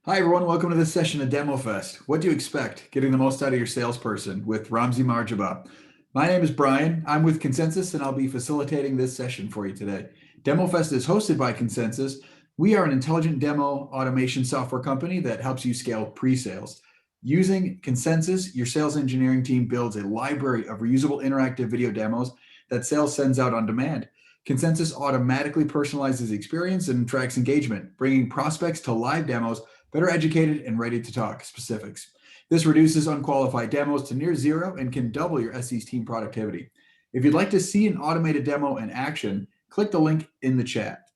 Hi, everyone. Welcome to this session of DEMOFEST. What do you expect? Getting the most out of your salesperson with Ramzi Marjaba. My name is Brian. I'm with Consensus, and I'll be facilitating this session for you today. DEMOFEST is hosted by Consensus. We are an intelligent demo automation software company that helps you scale pre-sales. Using Consensus, your sales engineering team builds a library of reusable interactive video demos that sales sends out on demand. Consensus automatically personalizes the experience and tracks engagement, bringing prospects to live demos better educated and ready to talk specifics. This reduces unqualified demos to near zero and can double your SE's team productivity. If you'd like to see an automated demo in action, click the link in the chat.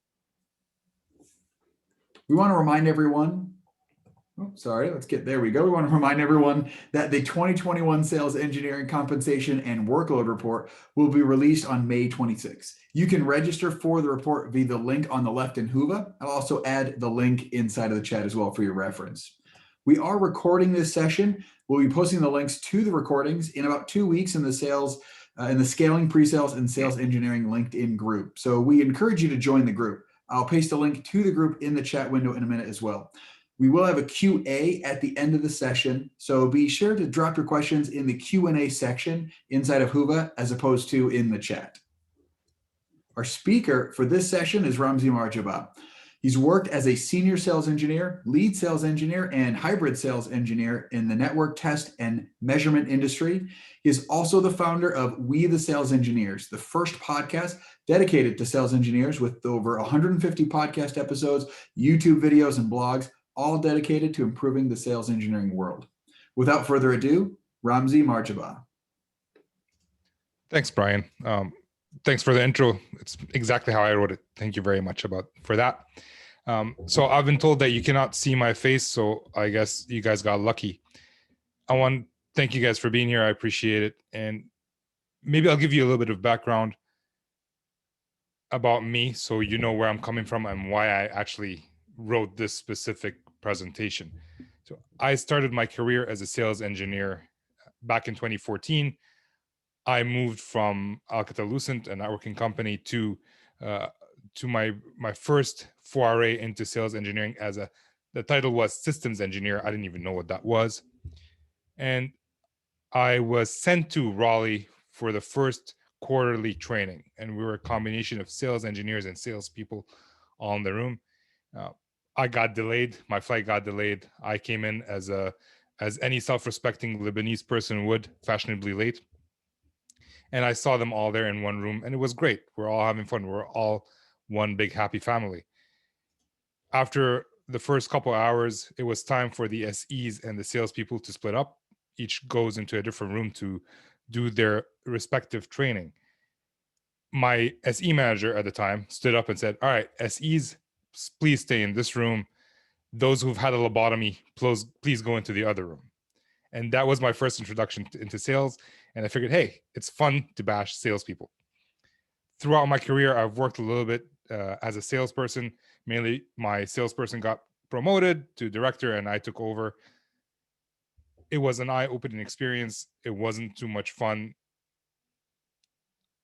We want to remind everyone, we want to remind everyone that the 2021 Sales Engineering Compensation and Workload Report will be released on May 26th. You can register for the report via the link on the left in Whova. I'll also add the link inside of the chat as well for your reference. We are recording this session. We'll be posting the links to the recordings in about 2 weeks in the Scaling Pre-Sales and Sales Engineering LinkedIn group. So we encourage you to join the group. I'll paste a link to the group in the chat window in a minute as well. We will have a Q&A at the end of the session, so be sure to drop your questions in the Q&A section inside of Whova as opposed to in the chat. Our speaker for this session is Ramzi Marjaba. He's worked as a senior sales engineer, lead sales engineer, and hybrid sales engineer in the network test and measurement industry. He is also the founder of We the Sales Engineers, the first podcast dedicated to sales engineers with over 150 podcast episodes, YouTube videos, and blogs, all dedicated to improving the sales engineering world. Without further ado, Ramzi Marjaba. Thanks, Brian. Thanks for the intro. It's exactly how I wrote it. Thank you very much for that. So I've been told that you cannot see my face, so I guess you guys got lucky. I want to thank you guys for being here. I appreciate it. And maybe I'll give you a little bit of background about me so you know where I'm coming from and why I actually wrote this specific presentation. So I started my career as a sales engineer back in 2014. I moved from Alcatel-Lucent, a networking company, to my first foray into sales engineering the title was systems engineer. I didn't even know what that was. And I was sent to Raleigh for the first quarterly training. And we were a combination of sales engineers and salespeople all in the room. I got delayed. My flight got delayed. I came in as any self-respecting Lebanese person would, fashionably late. And I saw them all there in one room, and it was great. We're all having fun. We're all one big happy family. After the first couple of hours, it was time for the SEs and the salespeople to split up. Each goes into a different room to do their respective training. My SE manager at the time stood up and said, "All right, SEs, please stay in this room. Those who've had a lobotomy, please go into the other room." And that was my first introduction into sales. And I figured, hey, it's fun to bash salespeople. Throughout my career, I've worked a little bit as a salesperson. Mainly, my salesperson got promoted to director, and I took over. it was an eye-opening experience. It wasn't too much fun.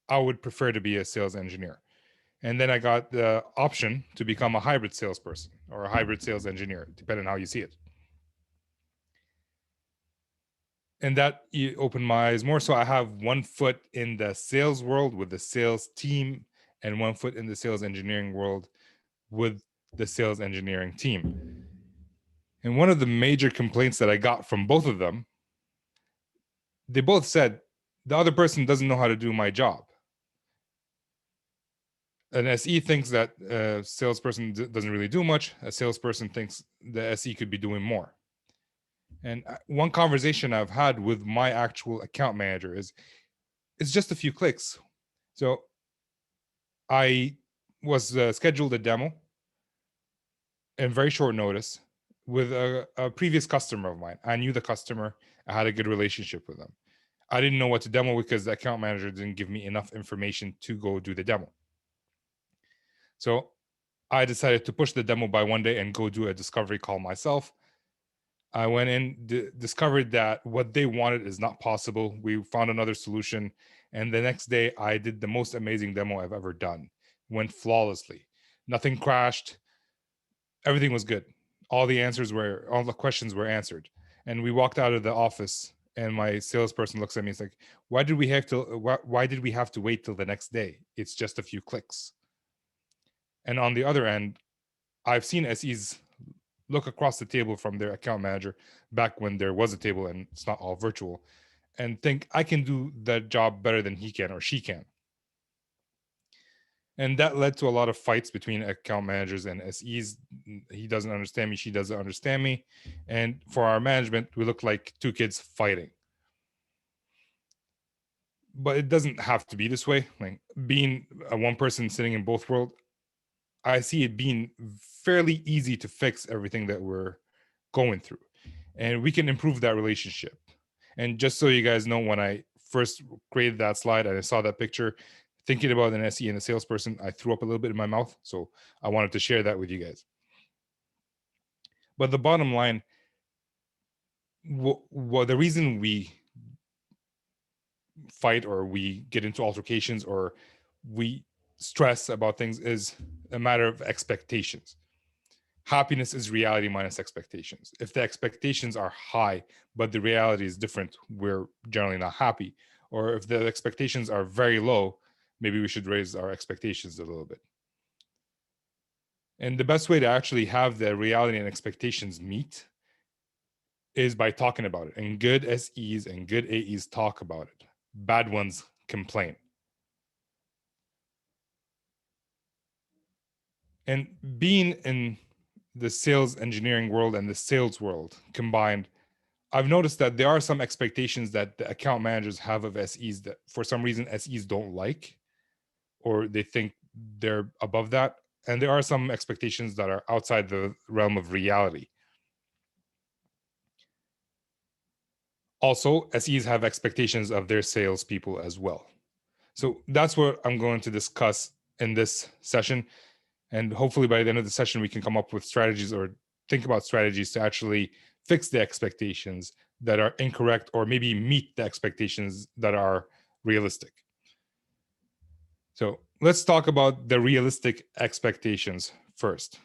I would prefer to be a sales engineer. And then I got the option to become a hybrid salesperson or a hybrid sales engineer, depending on how you see it. And that opened my eyes more. So I have one foot in the sales world with the sales team and one foot in the sales engineering world with the sales engineering team. And one of the major complaints that I got from both of them, they both said, the other person doesn't know how to do my job. An SE thinks that a salesperson doesn't really do much. A salesperson thinks the SE could be doing more. And one conversation I've had with my actual account manager is, it's just a few clicks. So I was scheduled a demo in very short notice with a previous customer of mine. I knew the customer. I had a good relationship with them. I didn't know what to demo because the account manager didn't give me enough information to go do the demo. So I decided to push the demo by one day and go do a discovery call myself. I went in, discovered that what they wanted is not possible. We found another solution. And the next day, I did the most amazing demo I've ever done. Went flawlessly. Nothing crashed. Everything was good. All the questions were answered. And we walked out of the office, and my salesperson looks at me. It's like, why did we have to wait till the next day? It's just a few clicks. And on the other end, I've seen SEs look across the table from their account manager back when there was a table and it's not all virtual, and think, I can do that job better than he can or she can. And that led to a lot of fights between account managers and SEs. He doesn't understand me, she doesn't understand me. And for our management, we look like two kids fighting. But it doesn't have to be this way. Like, being a one person sitting in both worlds, I see it being fairly easy to fix everything that we're going through, and we can improve that relationship. And just so you guys know, when I first created that slide and I saw that picture, thinking about an SE and a salesperson, I threw up a little bit in my mouth. So I wanted to share that with you guys. But the bottom line, the reason we fight or we get into altercations or we stress about things is a matter of expectations. Happiness is reality minus expectations. If the expectations are high, but the reality is different, we're generally not happy. Or if the expectations are very low, maybe we should raise our expectations a little bit. And the best way to actually have the reality and expectations meet is by talking about it. And good SEs and good AEs talk about it. Bad ones complain. And being in the sales engineering world and the sales world combined, I've noticed that there are some expectations that the account managers have of SEs that for some reason SEs don't like, or they think they're above that. And there are some expectations that are outside the realm of reality. Also, SEs have expectations of their salespeople as well. So that's what I'm going to discuss in this session. And hopefully by the end of the session, we can come up with strategies or think about strategies to actually fix the expectations that are incorrect, or maybe meet the expectations that are realistic. So let's talk about the realistic expectations first.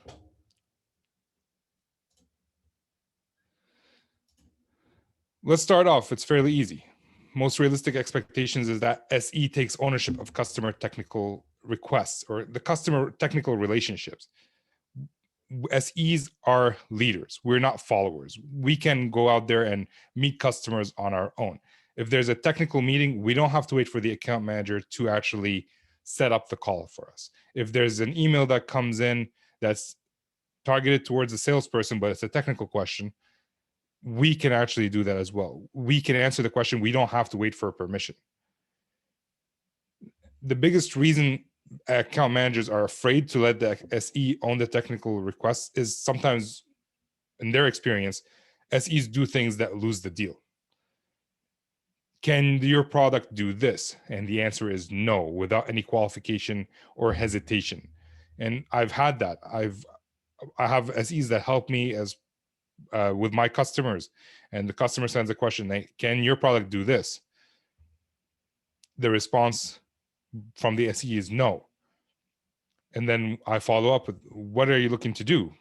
Let's start off. It's fairly easy. Most realistic expectations is that SE takes ownership of customer technical requests or the customer technical relationships. SEs are leaders. We're not followers. We can go out there and meet customers on our own. If there's a technical meeting, we don't have to wait for the account manager to actually set up the call for us. If there's an email that comes in that's targeted towards a salesperson, but it's a technical question, we can actually do that as well. We can answer the question. We don't have to wait for permission. The biggest reason account managers are afraid to let the SE own the technical requests is sometimes, in their experience, SEs do things that lose the deal. Can your product do this? And the answer is no, without any qualification or hesitation. And I've had that. I have SEs that help me as with my customers, and the customer sends a question, can your product do this? The response from the SE is no. And then I follow up with, what are you looking to do?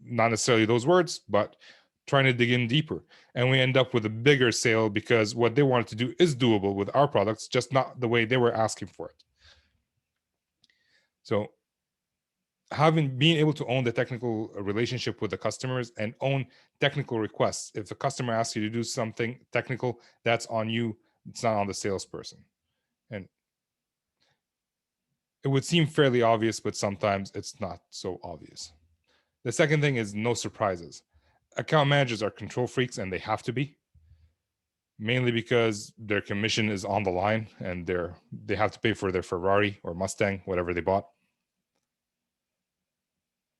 Not necessarily those words, but trying to dig in deeper. And we end up with a bigger sale because what they wanted to do is doable with our products, just not the way they were asking for it. So being able to own the technical relationship with the customers and own technical requests. If the customer asks you to do something technical, that's on you. It's not on the salesperson. And it would seem fairly obvious, but sometimes it's not so obvious. The second thing is no surprises. Account managers are control freaks, and they have to be, mainly because their commission is on the line and they have to pay for their Ferrari or Mustang, whatever they bought.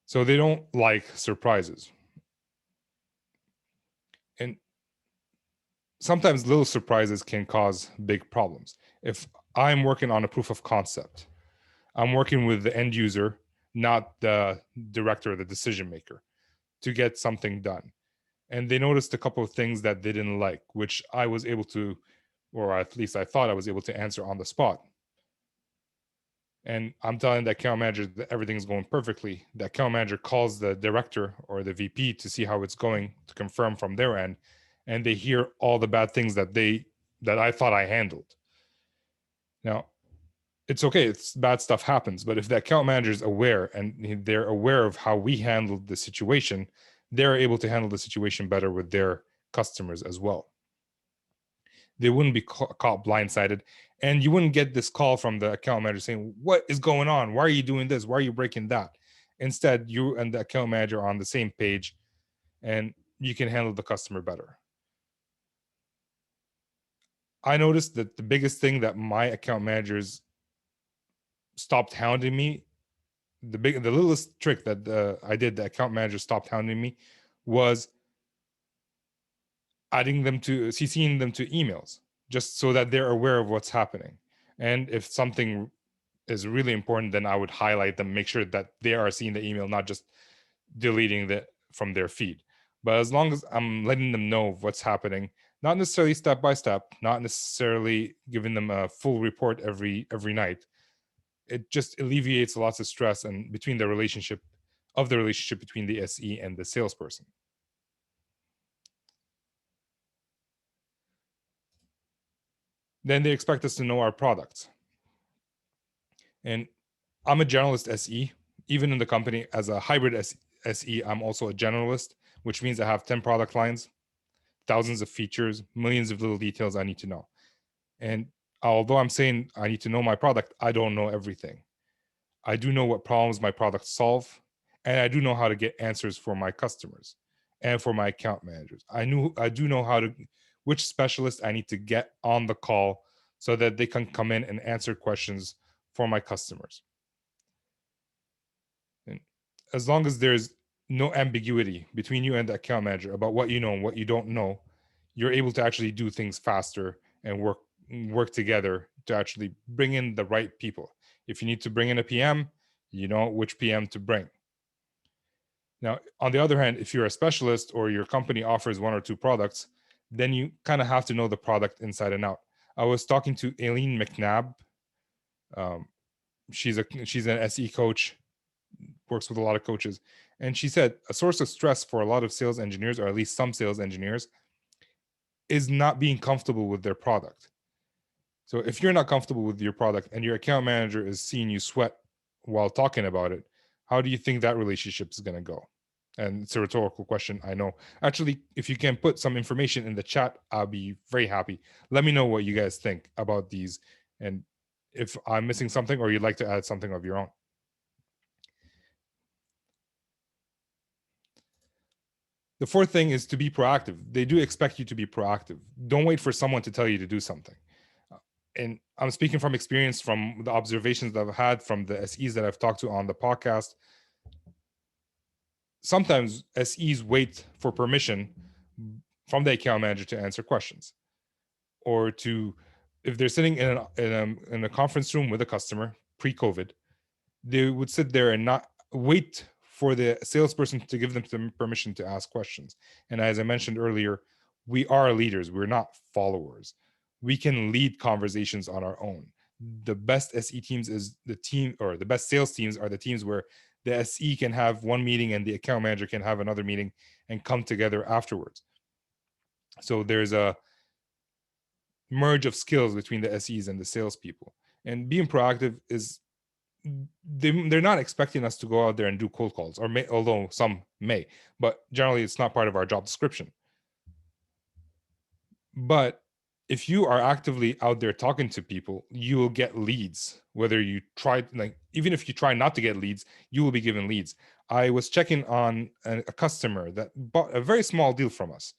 So they don't like surprises. And sometimes little surprises can cause big problems. If I'm working on a proof of concept, I'm working with the end user, not the director or the decision maker, to get something done. And they noticed a couple of things that they didn't like, which I was able to, or at least I thought I was able to answer on the spot. And I'm telling the account manager that everything's going perfectly. The account manager calls the director or the VP to see how it's going, to confirm from their end, and they hear all the bad things that I thought I handled. Now, it's okay, bad stuff happens, but if the account manager is aware and they're aware of how we handled the situation, they're able to handle the situation better with their customers as well. They wouldn't be caught blindsided, and you wouldn't get this call from the account manager saying, what is going on? Why are you doing this? Why are you breaking that? Instead, you and the account manager are on the same page, and you can handle the customer better. I noticed that the biggest thing that my account managers stopped hounding me, the littlest trick that I did, the account manager stopped hounding me, was adding them to CCing them to emails, just so that they're aware of what's happening. And if something is really important, then I would highlight them, make sure that they are seeing the email, not just deleting it from their feed. But as long as I'm letting them know what's happening, not necessarily step by step, not necessarily giving them a full report every night, it just alleviates lots of stress and between the relationship between the SE and the salesperson. Then they expect us to know our products. And I'm a generalist SE. Even in the company as a hybrid SE, I'm also a generalist, which means I have 10 product lines, thousands of features, millions of little details I need to know. And although I'm saying I need to know my product, I don't know everything. I do know what problems my products solve, and I do know how to get answers for my customers and for my account managers. I do know which specialist I need to get on the call so that they can come in and answer questions for my customers. And as long as there's no ambiguity between you and the account manager about what you know and what you don't know, you're able to actually do things faster and work together to actually bring in the right people. If you need to bring in a PM, you know which PM to bring. Now, on the other hand, if you're a specialist or your company offers one or two products, then you kind of have to know the product inside and out. I was talking to Aileen McNabb. She's an SE coach, works with a lot of coaches, and she said a source of stress for a lot of sales engineers, or at least some sales engineers, is not being comfortable with their product. So if you're not comfortable with your product and your account manager is seeing you sweat while talking about it, how do you think that relationship is going to go? And it's a rhetorical question, I know. Actually, if you can put some information in the chat, I'll be very happy. Let me know what you guys think about these, and if I'm missing something or you'd like to add something of your own. The fourth thing is to be proactive. They do expect you to be proactive. Don't wait for someone to tell you to do something. And I'm speaking from experience, from the observations that I've had from the SEs that I've talked to on the podcast. Sometimes SEs wait for permission from the account manager to answer questions, or if they're sitting in a conference room with a customer pre-COVID, they would sit there and not wait for the salesperson to give them permission to ask questions. And as I mentioned earlier, We are leaders. We're not followers. We can lead conversations on our own. The best SE teams is the team, or the best sales teams are the teams where the SE can have one meeting and the account manager can have another meeting and come together afterwards. So there's a merge of skills between the SEs and the salespeople. And being proactive is, they're not expecting us to go out there and do cold calls, or although some may, but generally it's not part of our job description. But if you are actively out there talking to people, you will get leads. Whether you try, like, even if you try not to get leads, you will be given leads. I was checking on a customer that bought a very small deal from us.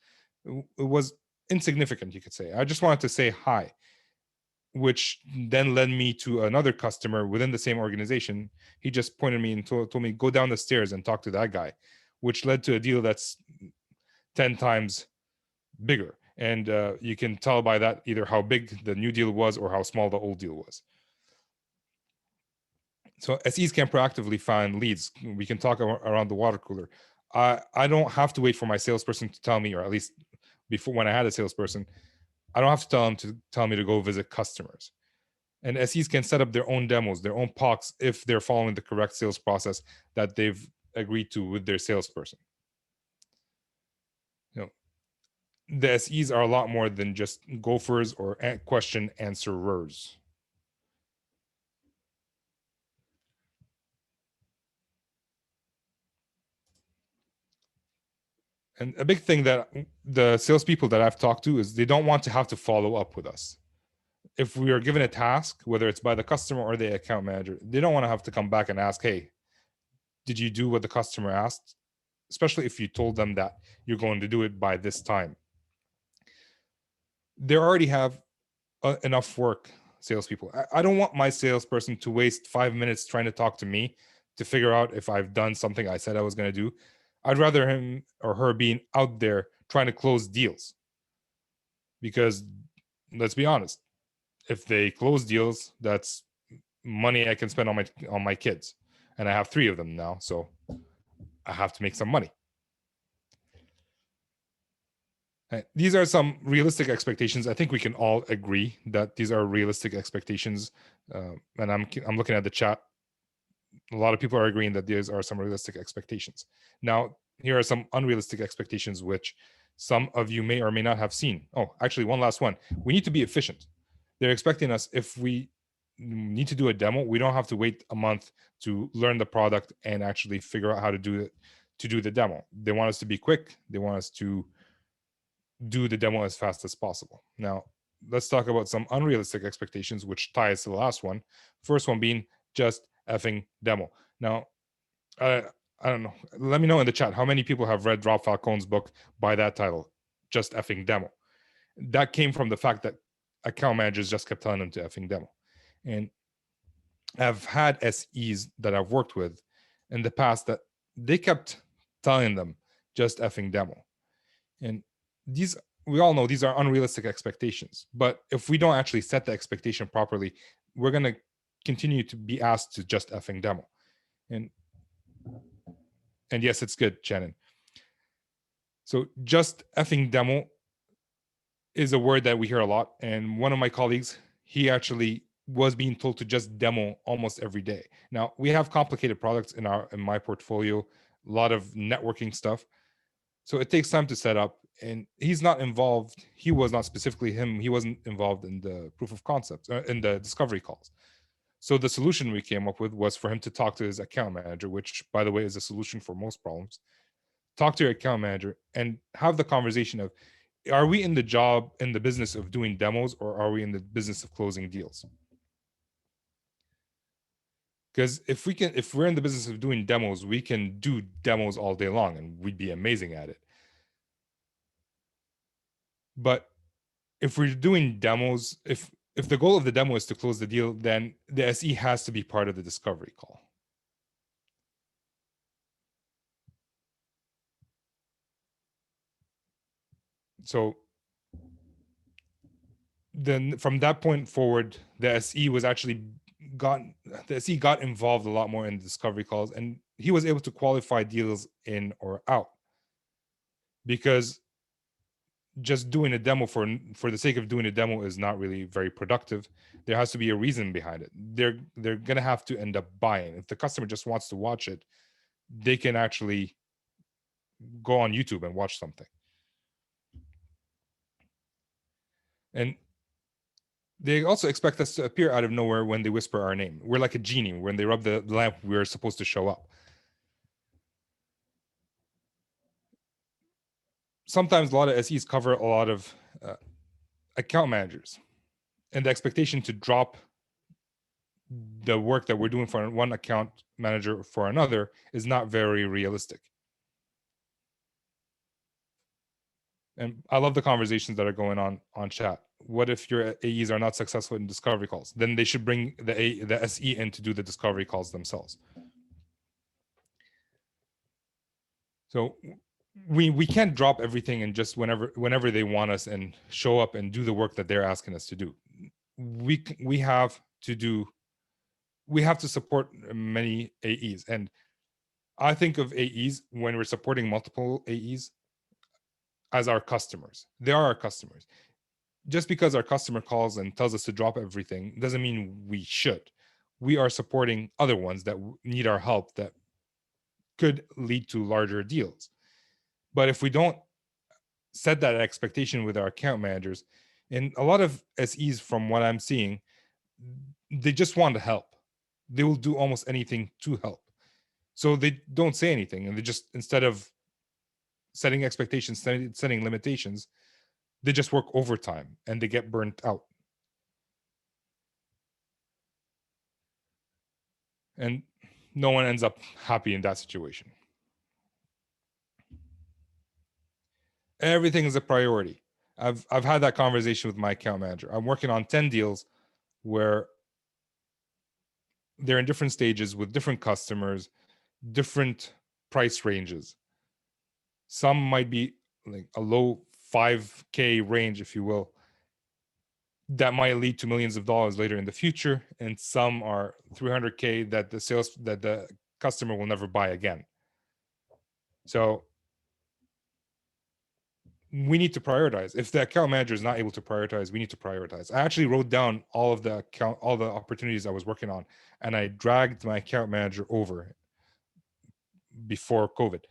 It was insignificant, you could say. I just wanted to say hi, which then led me to another customer within the same organization. He just pointed me and told me, go down the stairs and talk to that guy, which led to a deal that's 10 times bigger. And you can tell by that either how big the new deal was or how small the old deal was. So SEs can proactively find leads. We can talk around the water cooler. I don't have to wait for my salesperson to tell me, or at least before, when I had a salesperson, I don't have to tell me to go visit customers. And SEs can set up their own demos, their own POCs, if they're following the correct sales process that they've agreed to with their salesperson. The SEs are a lot more than just gophers or question answerers. And a big thing that the salespeople that I've talked to is they don't want to have to follow up with us. If we are given a task, whether it's by the customer or the account manager, they don't want to have to come back and ask, hey, did you do what the customer asked? Especially if you told them that you're going to do it by this time. They already have enough work, salespeople. I don't want my salesperson to waste 5 minutes trying to talk to me to figure out if I've done something I said I was going to do. I'd rather him or her being out there trying to close deals. Because let's be honest, if they close deals, that's money I can spend on my kids. And I have 3 of them now, so I have to make some money. These are some realistic expectations. I think we can all agree that these are realistic expectations. And I'm looking at the chat. A lot of people are agreeing that these are some realistic expectations. Now, here are some unrealistic expectations, which some of you may or may not have seen. Oh, actually, one last one. We need to be efficient. They're expecting us, if we need to do a demo, we don't have to wait a month to learn the product and actually figure out how to do the demo. They want us to be quick. They want us to do the demo as fast as possible. Now, let's talk about some unrealistic expectations, which ties to the last one. First one being just effing demo. Now, I don't know. Let me know in the chat how many people have read Rob Falcone's book by that title, Just Effing Demo. That came from the fact that account managers just kept telling them to effing demo. And I've had SEs that I've worked with in the past that they kept telling them just effing demo. And these, we all know these are unrealistic expectations. But if we don't actually set the expectation properly, we're going to continue to be asked to just effing demo. And yes, it's good, Shannon. So just effing demo is a word that we hear a lot. And one of my colleagues, he actually was being told to just demo almost every day. Now, we have complicated products in my portfolio, a lot of networking stuff. So it takes time to set up, and he's not involved. He was not specifically him. He wasn't involved in the proof of concept, in the discovery calls. So the solution we came up with was for him to talk to his account manager, which, by the way, is a solution for most problems. Talk to your account manager and have the conversation of, are we in the business of doing demos, or are we in the business of closing deals? Because if we're in the business of doing demos, we can do demos all day long and we'd be amazing at it. But if we're doing demos, if the goal of the demo is to close the deal, then the SE has to be part of the discovery call. So then from that point forward, the SE got involved a lot more in discovery calls, and he was able to qualify deals in or out, because just doing a demo for the sake of doing a demo is not really very productive. There has to be a reason behind it. They're gonna have to end up buying. If the customer just wants to watch it, they can actually go on YouTube and watch something. And they also expect us to appear out of nowhere when they whisper our name. We're like a genie. When they rub the lamp, we're supposed to show up. Sometimes a lot of SEs cover a lot of account managers, and the expectation to drop the work that we're doing for one account manager for another is not very realistic. And I love the conversations that are going on chat. What if your AEs are not successful in discovery calls? Then they should bring the SE in to do the discovery calls themselves. So we can't drop everything and just whenever they want us and show up and do the work that they're asking us to do. We have to support many AEs, and I think of AEs when we're supporting multiple AEs as our customers. They are our customers. Just because our customer calls and tells us to drop everything doesn't mean we should. We are supporting other ones that need our help that could lead to larger deals. But if we don't set that expectation with our account managers, and a lot of SEs from what I'm seeing, they just want to help. They will do almost anything to help. So they don't say anything, and they just, instead of setting expectations, setting limitations, they just work overtime and they get burnt out. And no one ends up happy in that situation. Everything is a priority. I've had that conversation with my account manager. I'm working on 10 deals where they're in different stages with different customers, different price ranges. Some might be like a low 5K range, if you will, that might lead to millions of dollars later in the future, and some are 300K that the customer will never buy again. So we need to prioritize. If the account manager is not able to prioritize, we need to prioritize. I actually wrote down all the opportunities I was working on, and I dragged my account manager over before COVID,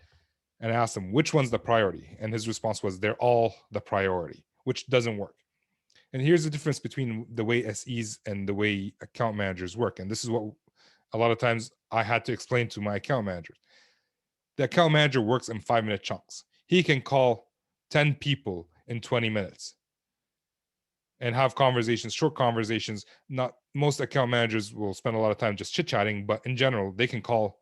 and I asked him which one's the priority, and his response was they're all the priority, which doesn't work. And here's the difference between the way SEs and the way account managers work. And this is what a lot of times I had to explain to my account managers. The account manager works in 5-minute chunks. He can call 10 people in 20 minutes and have conversations, short conversations. Not most account managers will spend a lot of time just chit-chatting, but in general, they can call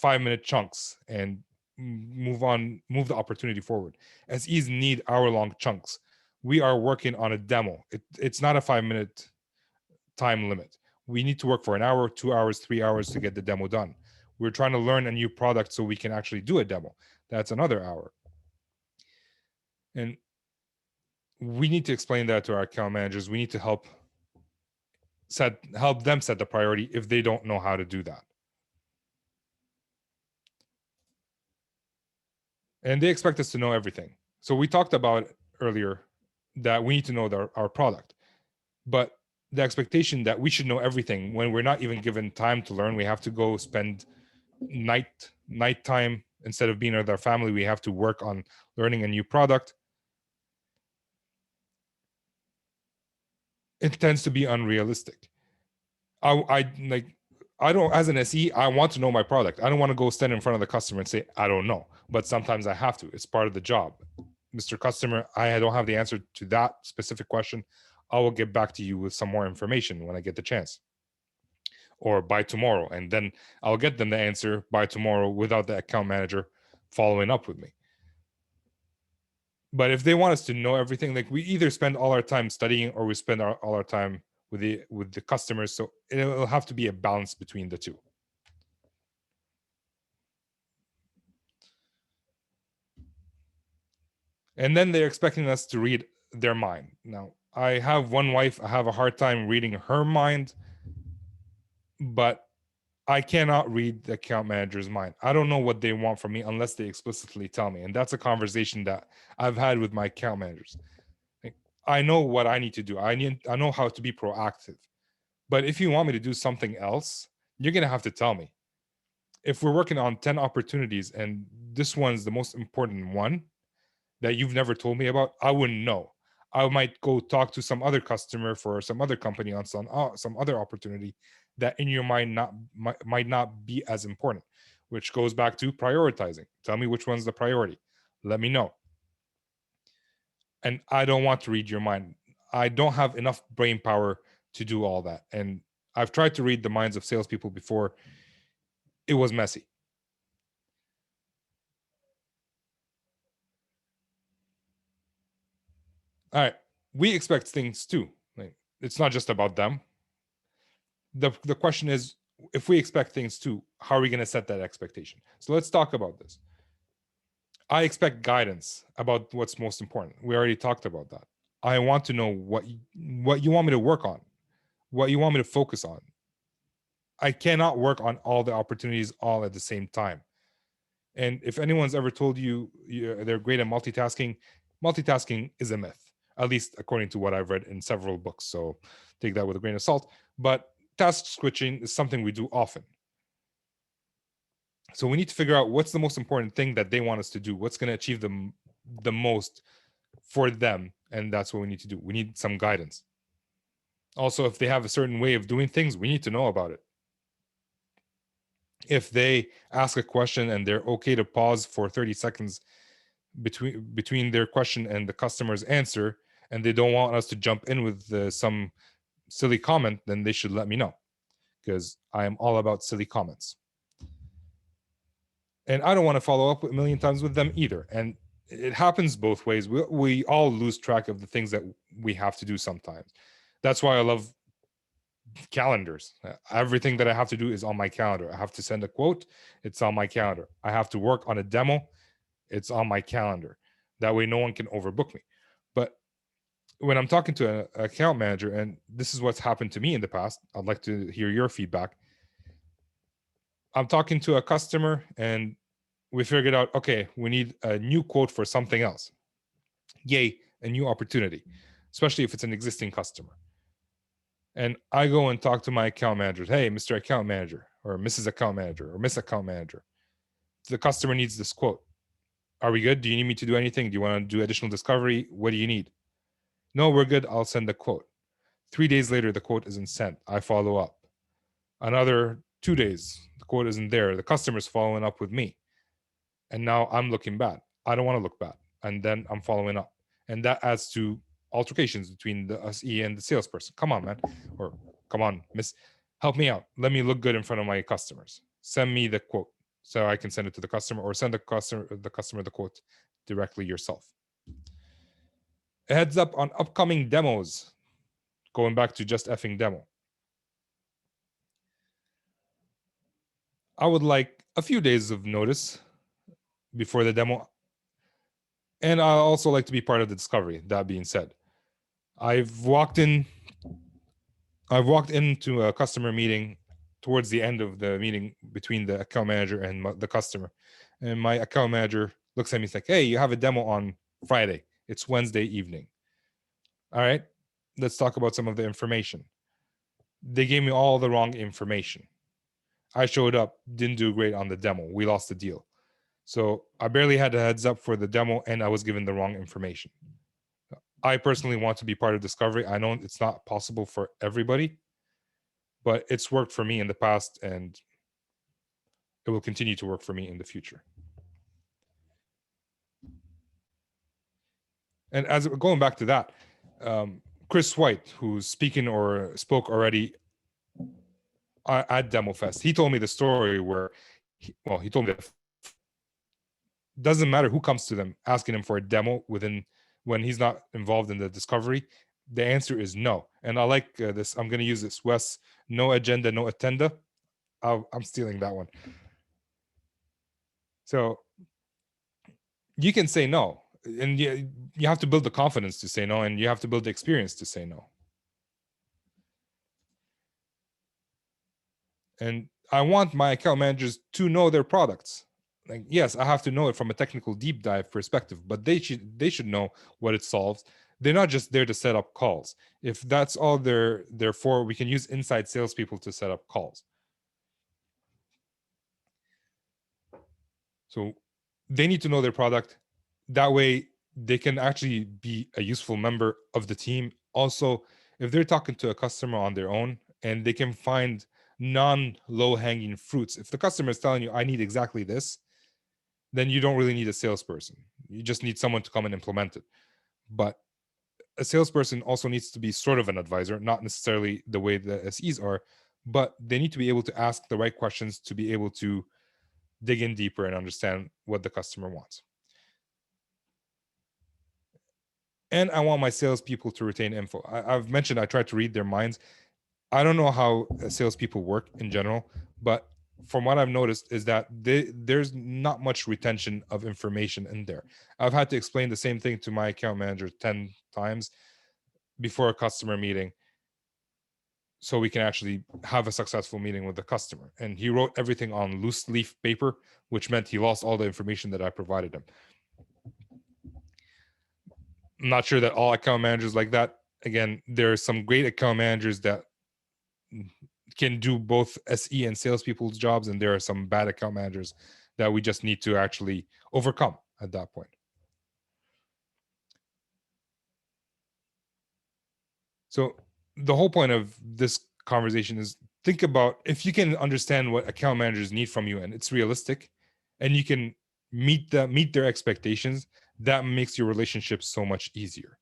5-minute chunks and move the opportunity forward. SEs need hour-long chunks. We are working on a demo. It's not a 5-minute time limit. We need to work for an hour, 2 hours, 3 hours to get the demo done. We're trying to learn a new product so we can actually do a demo. That's another hour. And we need to explain that to our account managers. We need to help them set the priority if they don't know how to do that. And they expect us to know everything. So we talked about earlier that we need to know our product, but the expectation that we should know everything when we're not even given time to learn, we have to go spend nighttime instead of being with our family. We have to work on learning a new product. It tends to be unrealistic. I don't, as an SE, I want to know my product. I don't want to go stand in front of the customer and say, I don't know, but sometimes I have to. It's part of the job. Mr. Customer, I don't have the answer to that specific question. I will get back to you with some more information when I get the chance, or by tomorrow. And then I'll get them the answer by tomorrow without the account manager following up with me. But if they want us to know everything, like we either spend all our time studying or we spend all our time with the customers. So it'll have to be a balance between the two. And then they're expecting us to read their mind. Now, I have one wife, I have a hard time reading her mind, but I cannot read the account manager's mind. I don't know what they want from me unless they explicitly tell me. And that's a conversation that I've had with my account managers. Like, I know what I need to do. I know how to be proactive. But if you want me to do something else, you're going to have to tell me. If we're working on 10 opportunities and this one's the most important one that you've never told me about, I wouldn't know. I might go talk to some other customer for some other company on some other opportunity that in your mind might not be as important, which goes back to prioritizing. Tell me which one's the priority. Let me know. And I don't want to read your mind. I don't have enough brain power to do all that. And I've tried to read the minds of salespeople before. It was messy. All right. We expect things too. Like, it's not just about them. The question is, if we expect things too, how are we going to set that expectation? So let's talk about this. I expect guidance about what's most important. We already talked about that. I want to know what you want me to work on, what you want me to focus on. I cannot work on all the opportunities all at the same time. And if anyone's ever told you they're great at multitasking is a myth, at least according to what I've read in several books. So take that with a grain of salt. But task switching is something we do often. So we need to figure out what's the most important thing that they want us to do, what's going to achieve the most for them. And that's what we need to do. We need some guidance. Also, if they have a certain way of doing things, we need to know about it. If they ask a question and they're okay to pause for 30 seconds between their question and the customer's answer, and they don't want us to jump in with some silly comment, then they should let me know, because I am all about silly comments. And I don't want to follow up a million times with them either. And it happens both ways. We all lose track of the things that we have to do sometimes. That's why I love calendars. Everything that I have to do is on my calendar. I have to send a quote, it's on my calendar. I have to work on a demo, it's on my calendar. That way no one can overbook me. But when I'm talking to an account manager, and this is what's happened to me in the past, I'd like to hear your feedback. I'm talking to a customer and we figured out, okay, we need a new quote for something else. Yay, a new opportunity, especially if it's an existing customer. And I go and talk to my account manager. Hey, Mr. Account Manager, or Mrs. Account Manager, or Miss Account Manager, the customer needs this quote. Are we good? Do you need me to do anything? Do you want to do additional discovery? What do you need? No, we're good. I'll send the quote. 3 days later, the quote isn't sent. I follow up. Another 2 days, the quote isn't there. The customer's following up with me. And now I'm looking bad. I don't want to look bad. And then I'm following up. And that adds to altercations between the SE and the salesperson. Come on, man. Or come on, miss. Help me out. Let me look good in front of my customers. Send me the quote so I can send it to the customer, or send the customer the quote directly yourself. A heads up on upcoming demos. Going back to just effing demo. I would like a few days of notice before the demo. And I also like to be part of the discovery. That being said, I've walked into a customer meeting towards the end of the meeting between the account manager and the customer. And my account manager looks at me, he's like, hey, you have a demo on Friday. It's Wednesday evening. All right, let's talk about some of the information. They gave me all the wrong information. I showed up, didn't do great on the demo. We lost the deal. So I barely had a heads up for the demo, and I was given the wrong information. I personally want to be part of discovery. I know it's not possible for everybody, but it's worked for me in the past, and it will continue to work for me in the future. And as going back to that, Chris White, who's speaking or spoke already at DEMOFEST, he told me the story where, he told me that doesn't matter who comes to them asking him for a demo when he's not involved in the discovery, the answer is no. And I like this. I'm going to use this. Wes, no agenda, no attenda. I'm stealing that one. So you can say no, and you have to build the confidence to say no, and you have to build the experience to say no. And I want my account managers to know their products. Like, yes, I have to know it from a technical deep dive perspective, but they should know what it solves. They're not just there to set up calls. If that's all they're for, we can use inside salespeople to set up calls. So they need to know their product. That way they can actually be a useful member of the team. Also, if they're talking to a customer on their own and they can find non-low hanging fruits, if the customer is telling you, I need exactly this, then you don't really need a salesperson. You just need someone to come and implement it. But a salesperson also needs to be sort of an advisor, not necessarily the way the SEs are, but they need to be able to ask the right questions to be able to dig in deeper and understand what the customer wants. And I want my salespeople to retain info. I've mentioned I try to read their minds. I don't know how salespeople work in general, but from what I've noticed is that there's not much retention of information in there. I've had to explain the same thing to my account manager 10 times before a customer meeting so we can actually have a successful meeting with the customer. And he wrote everything on loose leaf paper, which meant he lost all the information that I provided him. I'm not sure that all account managers like that. Again, there are some great account managers that can do both SE and salespeople's jobs, and there are some bad account managers that we just need to actually overcome at that point. So the whole point of this conversation is think about if you can understand what account managers need from you and it's realistic and you can meet their expectations, that makes your relationship so much easier.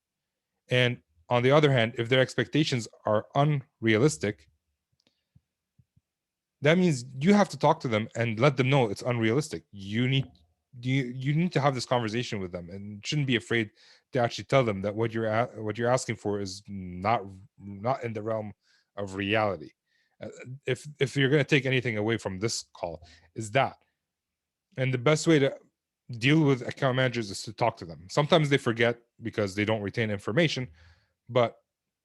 And on the other hand, if their expectations are unrealistic, that means you have to talk to them and let them know it's unrealistic. You need to have this conversation with them and shouldn't be afraid to actually tell them that what you're asking for is not in the realm of reality. If you're going to take anything away from this call, is that. And the best way to deal with account managers is to talk to them. Sometimes they forget because they don't retain information, but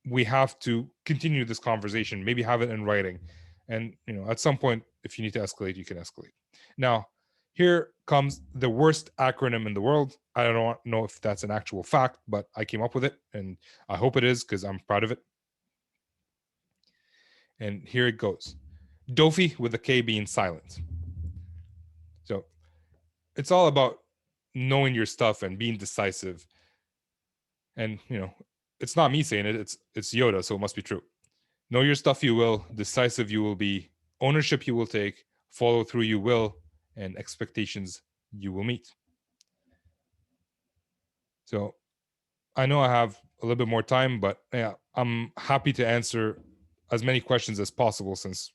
we have to continue this conversation, maybe have it in writing. And at some point, if you need to escalate, you can escalate. Now, here comes the worst acronym in the world. I don't know if that's an actual fact, but I came up with it and I hope it is because I'm proud of it. And here it goes. DOFI, with the K being silent. So it's all about knowing your stuff and being decisive. And it's not me saying it, it's Yoda, so it must be true. Know your stuff you will, decisive you will be, ownership you will take, follow through you will, and expectations you will meet. So I know I have a little bit more time, but yeah, I'm happy to answer as many questions as possible since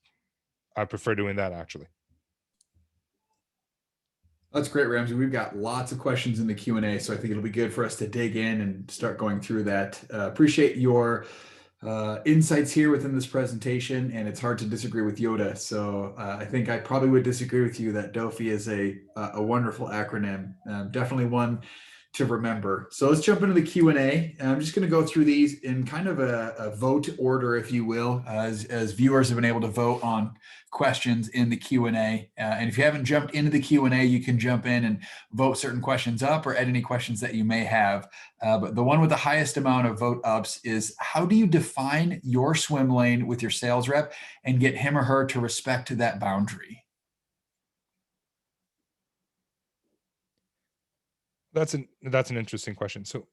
I prefer doing that actually. That's great, Ramzi. We've got lots of questions in the Q&A, so I think it'll be good for us to dig in and start going through that. Appreciate your insights here within this presentation, and it's hard to disagree with Yoda. So I think I probably would disagree with you that DOFI is a wonderful acronym, definitely one to remember. So let's jump into the Q&A. I'm just going to go through these in kind of a vote order, if you will, as viewers have been able to vote on questions in the Q&A. And if you haven't jumped into the Q&A, you can jump in and vote certain questions up or add any questions that you may have. But the one with the highest amount of vote ups is, how do you define your swim lane with your sales rep and get him or her to respect that boundary? That's an interesting question. So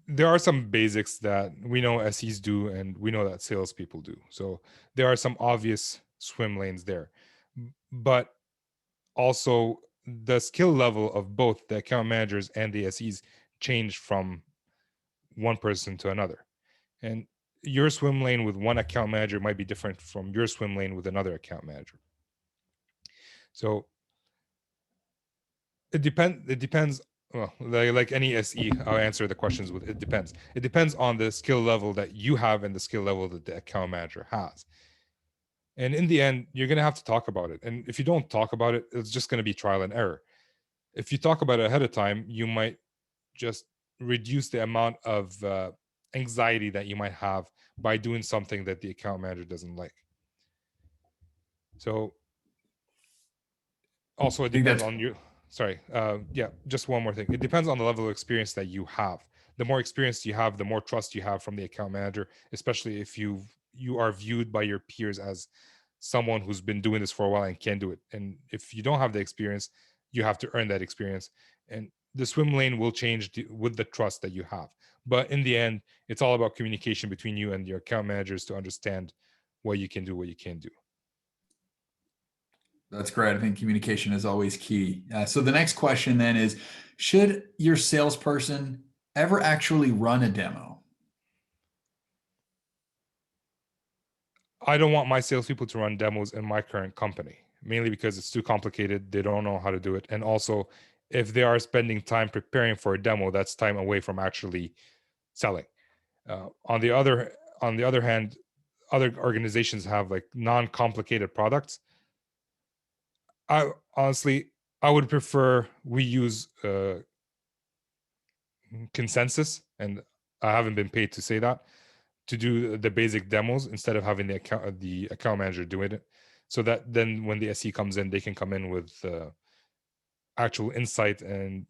there are some basics that we know SEs do and we know that salespeople do. So there are some obvious swim lanes there. But also the skill level of both the account managers and the SEs change from one person to another. And your swim lane with one account manager might be different from your swim lane with another account manager. So it depends. Well, like any SE, I'll answer the questions with it depends. It depends on the skill level that you have and the skill level that the account manager has. And in the end, you're going to have to talk about it. And if you don't talk about it, it's just going to be trial and error. If you talk about it ahead of time, you might just reduce the amount of anxiety that you might have by doing something that the account manager doesn't like. So also it think depends that's on you. Sorry. Yeah, just one more thing. It depends on the level of experience that you have. The more experience you have, the more trust you have from the account manager, especially if you are viewed by your peers as someone who's been doing this for a while and can do it. And if you don't have the experience, you have to earn that experience. And the swim lane will change with the trust that you have. But in the end, it's all about communication between you and your account managers to understand what you can do, what you can't do. That's great. I think communication is always key. So the next question then is, should your salesperson ever actually run a demo? I don't want my salespeople to run demos in my current company, mainly because it's too complicated. They don't know how to do it. And also, if they are spending time preparing for a demo, that's time away from actually selling. On the other hand, other organizations have like non-complicated products. I honestly, I would prefer we use consensus, and I haven't been paid to say that, to do the basic demos instead of having the account manager doing it, so that then when the SE comes in, they can come in with actual insight and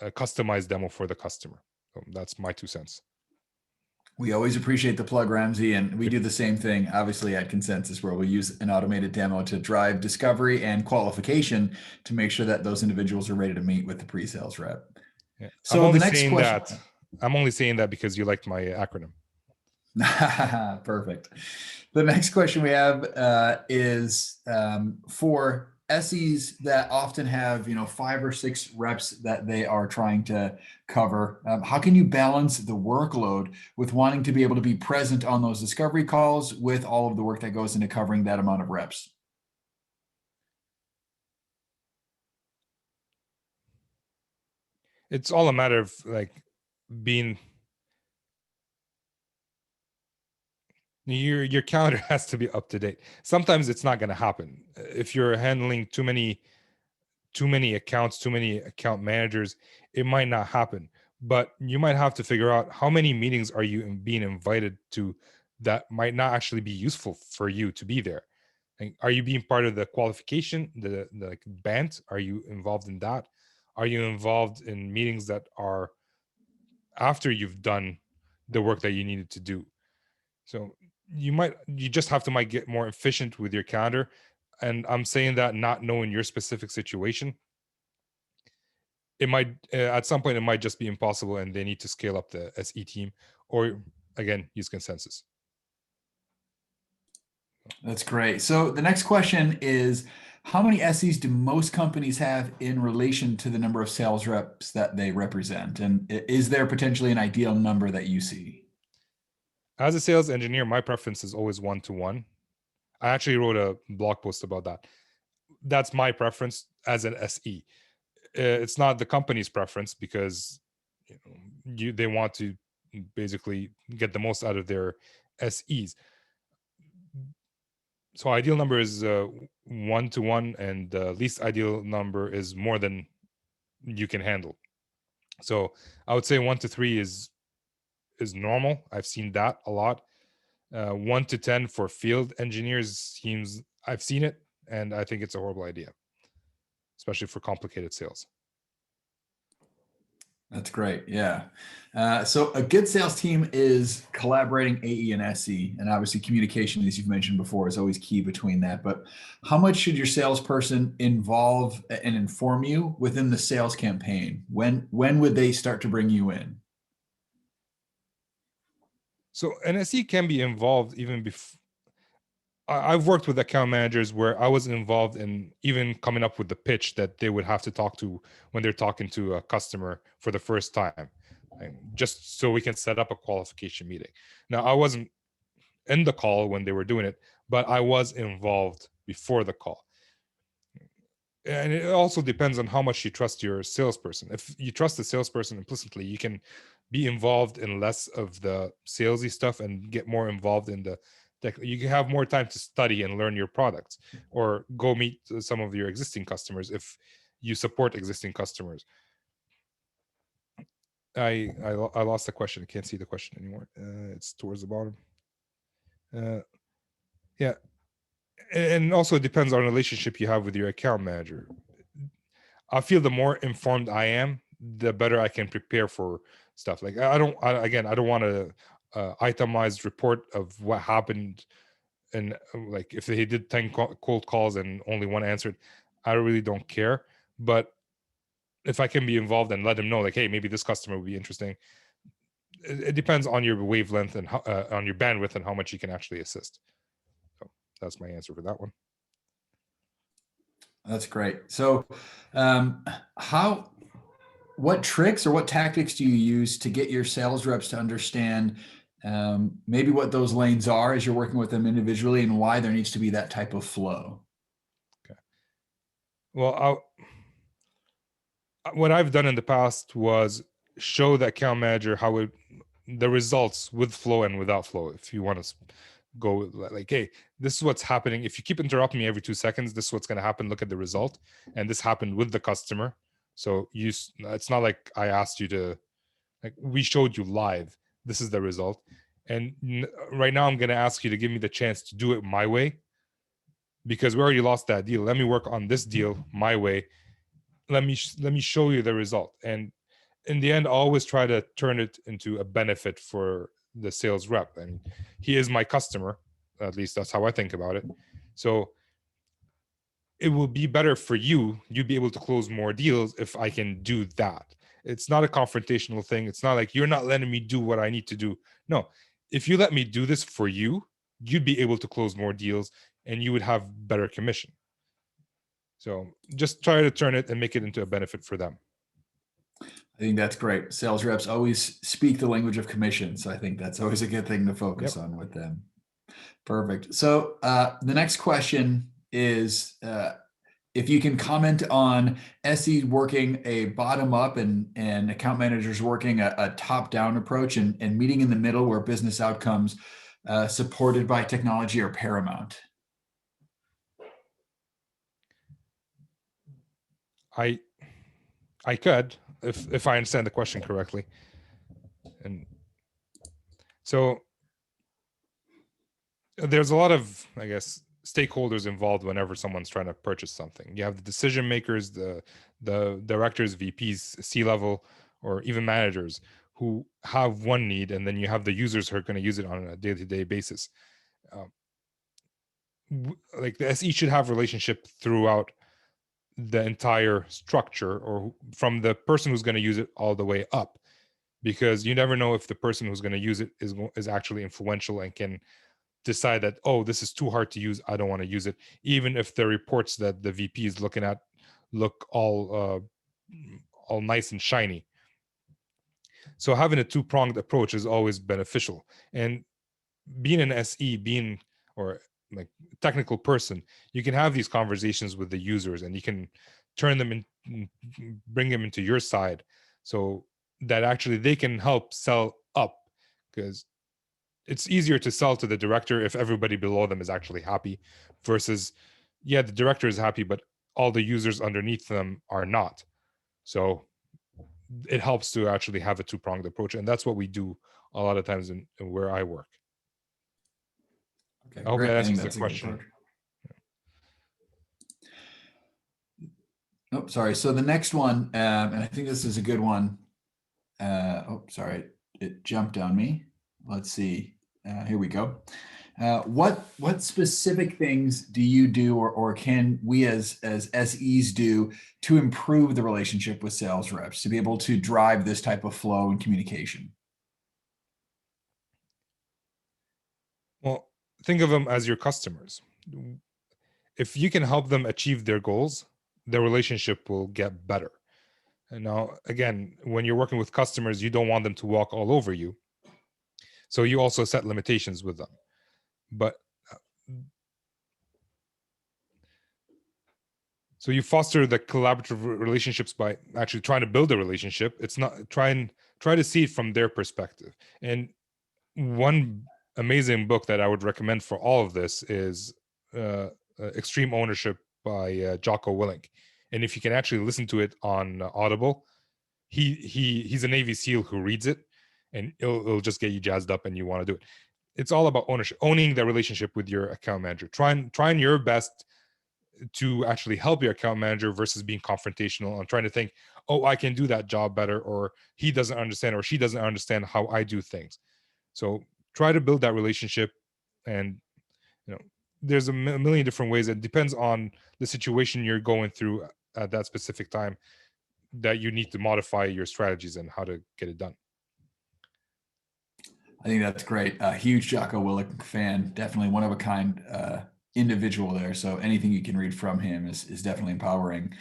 a customized demo for the customer. So that's my 2 cents. We always appreciate the plug, Ramzi, and we do the same thing, obviously, at Consensus, where we use an automated demo to drive discovery and qualification to make sure that those individuals are ready to meet with the pre-sales rep. Yeah. So the next question. I'm only saying that because you liked my acronym. Perfect. The next question we have is for SEs that often have 5 or 6 reps that they are trying to cover. How can you balance the workload with wanting to be able to be present on those discovery calls with all of the work that goes into covering that amount of reps? It's all a matter of like being your calendar has to be up to date. Sometimes it's not going to happen if you're handling too many accounts, too many account managers. It might not happen, but you might have to figure out how many meetings are you being invited to that might not actually be useful for you to be there. Like, are you being part of the qualification, the like band? Are you involved in that? Are you involved in meetings that are after you've done the work that you needed to do? So you just have to might get more efficient with your calendar. And I'm saying that not knowing your specific situation, it might at some point it might just be impossible, and they need to scale up the SE team, or again use consensus. That's great. So the next question is, how many SEs do most companies have in relation to the number of sales reps that they represent? And is there potentially an ideal number that you see? As a sales engineer, my preference is always 1-to-1. I actually wrote a blog post about that. That's my preference as an SE. It's not the company's preference, because they want to basically get the most out of their SEs. So ideal number is 1-to-1, and the least ideal number is more than you can handle. So I would say 1-to-3 is normal. I've seen that a lot. 1-to-10 for field engineers seems, I've seen it, and I think it's a horrible idea, especially for complicated sales. That's great. Yeah. So a good sales team is collaborating AE and SE, and obviously communication, as you've mentioned before, is always key between that. But how much should your salesperson involve and inform you within the sales campaign? When would they start to bring you in? So an SE can be involved even before. I've worked with account managers where I was involved in even coming up with the pitch that they would have to talk to when they're talking to a customer for the first time, just so we can set up a qualification meeting. Now, I wasn't in the call when they were doing it, but I was involved before the call. And it also depends on how much you trust your salesperson. If you trust the salesperson implicitly, you can be involved in less of the salesy stuff and get more involved in the you can have more time to study and learn your products, or go meet some of your existing customers if you support existing customers. I lost the question. I can't see the question anymore. It's towards the bottom. Yeah. And also it depends on the relationship you have with your account manager. I feel the more informed I am, the better I can prepare for stuff. Like I don't want a itemized report of what happened, and like if they did 10 cold calls and only one answered, I really don't care. But if I can be involved and let them know, like, hey, maybe this customer would be interesting. It depends on your wavelength and on your bandwidth and how much you can actually assist. So that's my answer for that one. That's great. So, what tricks or what tactics do you use to get your sales reps to understand maybe what those lanes are as you're working with them individually, and why there needs to be that type of flow? Okay. Well, what I've done in the past was show the account manager the results with flow and without flow. If you want to go like, hey, this is what's happening. If you keep interrupting me every 2 seconds, this is what's going to happen. Look at the result. And this happened with the customer. So it's not like I asked you to, like, we showed you live. This is the result. And right now I'm going to ask you to give me the chance to do it my way, because we already lost that deal. Let me work on this deal my way. Let me show you the result. And in the end, I always try to turn it into a benefit for the sales rep. And he is my customer. At least that's how I think about it. So it will be better for you. You'd be able to close more deals if I can do that. It's not a confrontational thing. It's not like you're not letting me do what I need to do. No, if you let me do this for you, you'd be able to close more deals and you would have better commission. So just try to turn it and make it into a benefit for them. I think that's great. Sales reps always speak the language of commission. So I think that's always a good thing to focus on with them. Perfect. So the next question is if you can comment on SE working a bottom up and account managers working a top down approach, and meeting in the middle where business outcomes supported by technology are paramount. I could, if I understand the question correctly. And so there's a lot of, I guess, stakeholders involved whenever someone's trying to purchase something. You have the decision makers, the directors, VPs, C-level, or even managers who have one need, and then you have the users who are going to use it on a day-to-day basis. Like the SE should have relationship throughout the entire structure, or from the person who's going to use it all the way up, because you never know if the person who's going to use it is actually influential and can decide that, oh, this is too hard to use, I don't want to use it, even if the reports that the VP is looking at look all nice and shiny. So having a two-pronged approach is always beneficial. And being an SE, or like technical person, you can have these conversations with the users, and you can turn them in, bring them into your side, so that actually they can help sell up, because it's easier to sell to the director if everybody below them is actually happy, versus, yeah, the director is happy, but all the users underneath them are not. So it helps to actually have a two-pronged approach, and that's what we do a lot of times in where I work. Okay, I hope great. that answers the question. Oh, sorry. So the next one, and I think this is a good one. Oh, sorry, it jumped on me. Let's see. Here we go. What specific things do you do, or can we as SEs do to improve the relationship with sales reps to be able to drive this type of flow and communication? Well, think of them as your customers. If you can help them achieve their goals, the relationship will get better. And now, again, when you're working with customers, you don't want them to walk all over you. So you also set limitations with them. But so you foster the collaborative relationships by actually trying to build a relationship. It's not try to see it from their perspective. And one amazing book that I would recommend for all of this is Extreme Ownership by Jocko Willink. And if you can actually listen to it on Audible, he's a Navy SEAL who reads it, and it'll just get you jazzed up and you want to do it. it's all about ownership, owning the relationship with your account manager, trying your best to actually help your account manager versus being confrontational and trying to think, oh, I can do that job better, or he doesn't understand, or she doesn't understand how I do things. So try to build that relationship. And there's a million different ways. It depends on the situation you're going through at that specific time, that you need to modify your strategies and how to get it done. I think that's great. A huge Jocko Willink fan, definitely one of a kind individual there. So anything you can read from him is definitely empowering.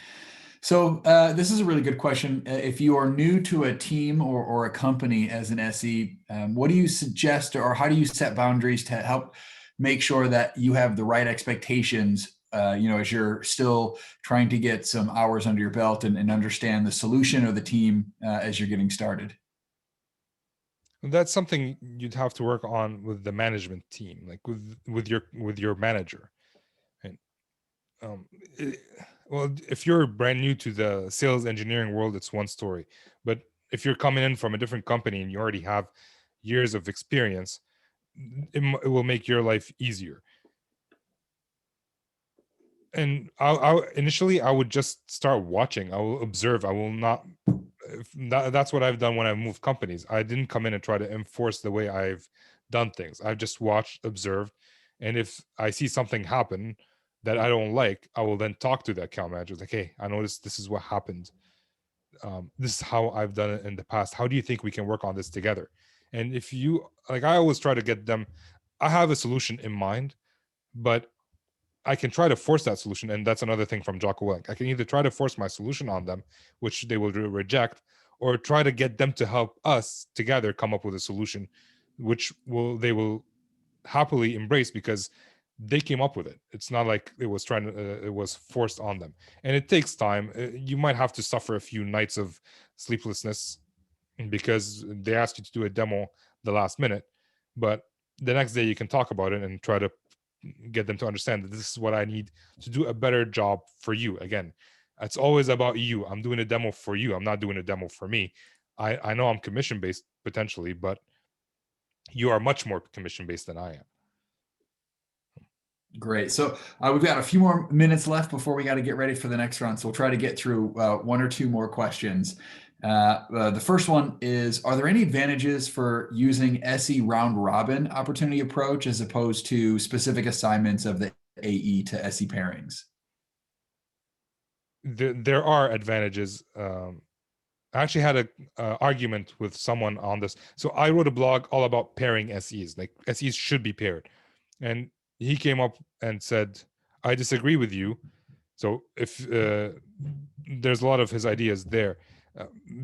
So this is a really good question. If you are new to a team or a company as an SE, what do you suggest, or how do you set boundaries to help make sure that you have the right expectations, as you're still trying to get some hours under your belt and understand the solution of the team as you're getting started? That's something you'd have to work on with the management team, like with your manager. And um, it- well, if you're brand new to the sales engineering world, it's one story. But if you're coming in from a different company and you already have years of experience, it will make your life easier. And initially I would just start watching. I will observe. I will not. That's what I've done when I've moved companies. I didn't come in and try to enforce the way I've done things. I've just watched, observed, and if I see something happen that I don't like, I will then talk to the account manager. Like, hey, I noticed this is what happened. This is how I've done it in the past. How do you think we can work on this together? And if you like, I always try to get them. I have a solution in mind, but I can try to force that solution. And that's another thing from Jocko Willink. I can either try to force my solution on them, which they will reject, or try to get them to help us together come up with a solution, which they will happily embrace because they came up with it. It's not like it was forced on them. And it takes time. You might have to suffer a few nights of sleeplessness because they asked you to do a demo the last minute, but the next day you can talk about it and try to get them to understand that this is what I need to do a better job for you. Again, it's always about you. I'm doing a demo for you. I'm not doing a demo for me. I know I'm commission based potentially, but you are much more commission based than I am. Great. So we've got a few more minutes left before we got to get ready for the next round. So we'll try to get through one or two more questions. The first one is, are there any advantages for using SE round robin opportunity approach as opposed to specific assignments of the AE to SE pairings? There are advantages. I actually had a argument with someone on this. So I wrote a blog all about pairing SEs. Like, SEs should be paired, and he came up and said, I disagree with you. So if there's a lot of his ideas there,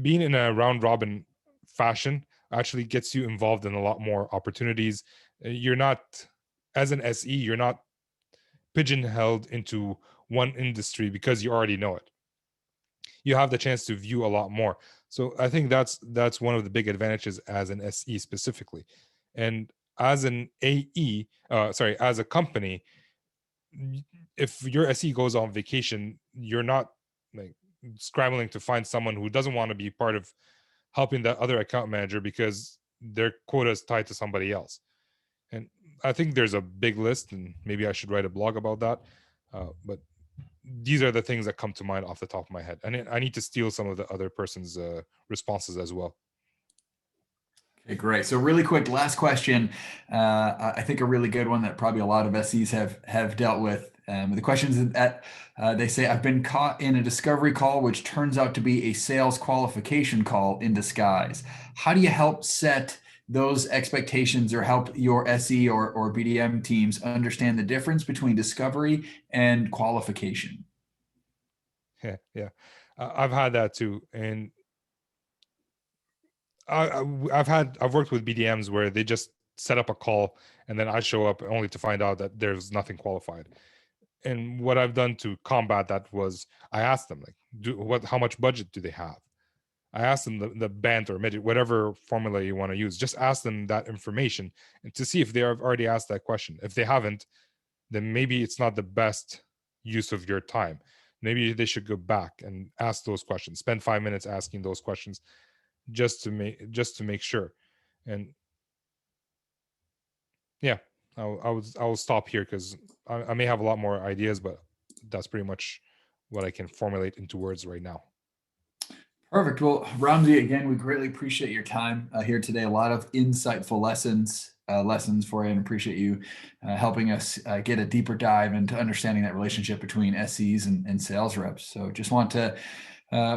being in a round robin fashion actually gets you involved in a lot more opportunities. You're not, as an SE, you're not pigeonholed into one industry because you already know it. You have the chance to view a lot more. So I think that's one of the big advantages as an SE specifically. And as an AE, as a company, if your SE goes on vacation, you're not like scrambling to find someone who doesn't want to be part of helping that other account manager because their quota is tied to somebody else. And I think there's a big list, and maybe I should write a blog about that. But these are the things that come to mind off the top of my head, and I need to steal some of the other person's responses as well. Okay, great. So really quick, last question. I think a really good one that probably a lot of SEs have dealt with. The questions that they say, I've been caught in a discovery call, which turns out to be a sales qualification call in disguise. How do you help set those expectations or help your SE or BDM teams understand the difference between discovery and qualification? Yeah. I've had that too, and I've worked with BDMs where they just set up a call and then I show up only to find out that there's nothing qualified. And what I've done to combat that was I asked them, like, how much budget do they have? I asked them the band or midget, whatever formula you want to use. Just ask them that information and to see if they have already asked that question. If they haven't, then maybe it's not the best use of your time. Maybe they should go back and ask those questions. Spend 5 minutes asking those questions just to make sure. And yeah, I'll stop here because I may have a lot more ideas, but that's pretty much what I can formulate into words right now. Perfect. Well, Ramzi, again, we greatly appreciate your time here today. A lot of insightful lessons for you, and appreciate you helping us get a deeper dive into understanding that relationship between SEs and sales reps. So just want to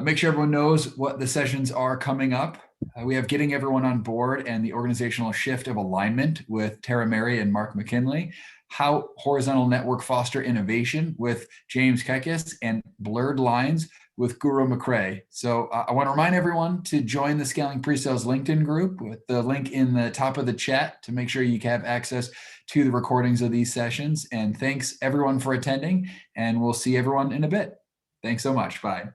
make sure everyone knows what the sessions are coming up. We have Getting Everyone on Board and the Organizational Shift of Alignment with Tara Mary and Mark McKinley, How Horizontal Network Foster Innovation with James Kekis, and Blurred Lines with Guru McRae. So I want to remind everyone to join the Scaling Pre-Sales LinkedIn group with the link in the top of the chat to make sure you have access to the recordings of these sessions. And thanks everyone for attending, and we'll see everyone in a bit. Thanks so much. Bye.